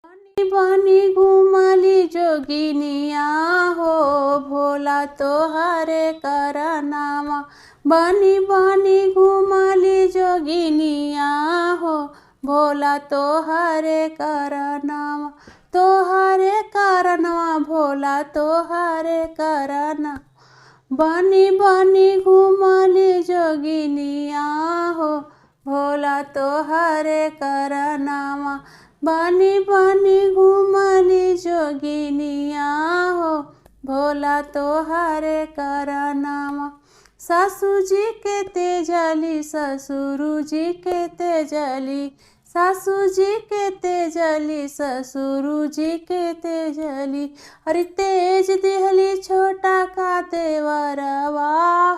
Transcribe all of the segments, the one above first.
बनी बनी घुमली जोगिनिया हो, भोला तोहरे करनामा। बनी बनी घुमली जोगिनिया हो, भोला तोहरे करनामा। तोहरे करनवा भोला तोहरे करना। बनी बनी घुमली जोगिनिया हो, भोला तोहरे करनामा। बनी बनी घुमली जोगिनिया हो, भोला तोहरे करनामा। सासू जी के तेजली ससुर जी के तेजली, सासू जी के तेजली ससुर जी के तेजली। अरे तेज दिहली छोटा का देवरवा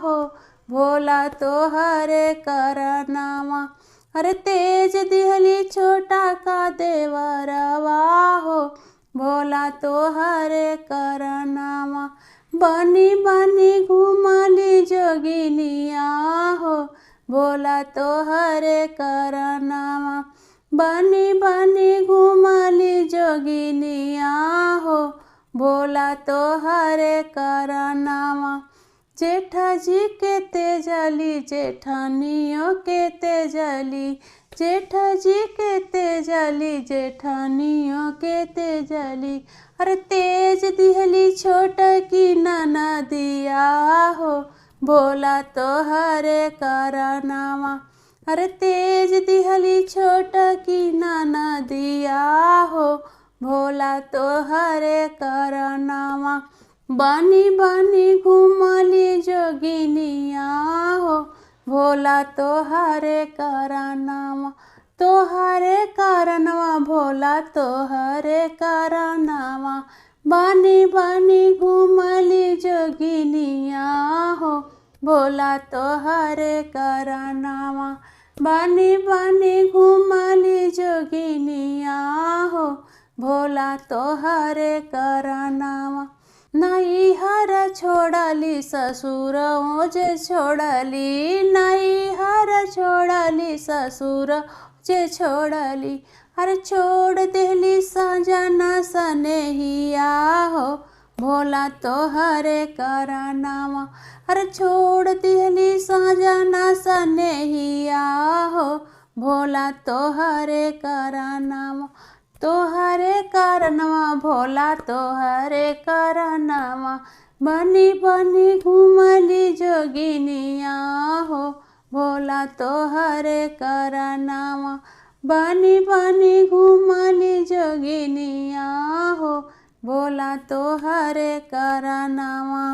हो, भोला तोहरे करनामा। अरे तेज दिहली छोटा का देवरवा हो, भोला तोहरे करनामा। बनी बनी घुमली जोगिनिया हो, भोला तोहरे करनामा। बनी बनी घुमली जोगिनिया हो, भोला तोहरे करनामा। जेठा जी के तेजली जेठानियों के तेजली, जेठा जी के तेजली जेठानियों के तेजली। अरे तेज दिहली छोटा की ननदिया हो, भोला तोहरे करनामा। अरे तेज दिहली छोटा की ननदिया हो, भोला तोहरे करनामा। बनी बनी घुमली जोगिनिया हो, भोला तोहरे करनामा। तोहरे करनवा भोला तोहरे करनामा। बनी बनी घुमली जोगिनिया हो, भोला तोहरे करनामा। बनी बनी घुमली जोगिनिया हो, भोला तोहरे करनामा। नैहर छोड़ली ससुर जे छोड़ली, नैहर छोड़ली ससुर जे छोड़ली। अरे छोड़ देली सजना सनेहिया हो, भोला तोहरे करनामा। अरे छोड़ देली सजना सनेहिया हो, भोला तोहरे करनामा। तोहरे करनवा भोला तोहरे करनामा। बनी बनी घुमली जोगिनिया हो, भोला तोहरे करनामा। बनी बनी घुमली जोगिनिया हो, भोला तोहरे करनामा।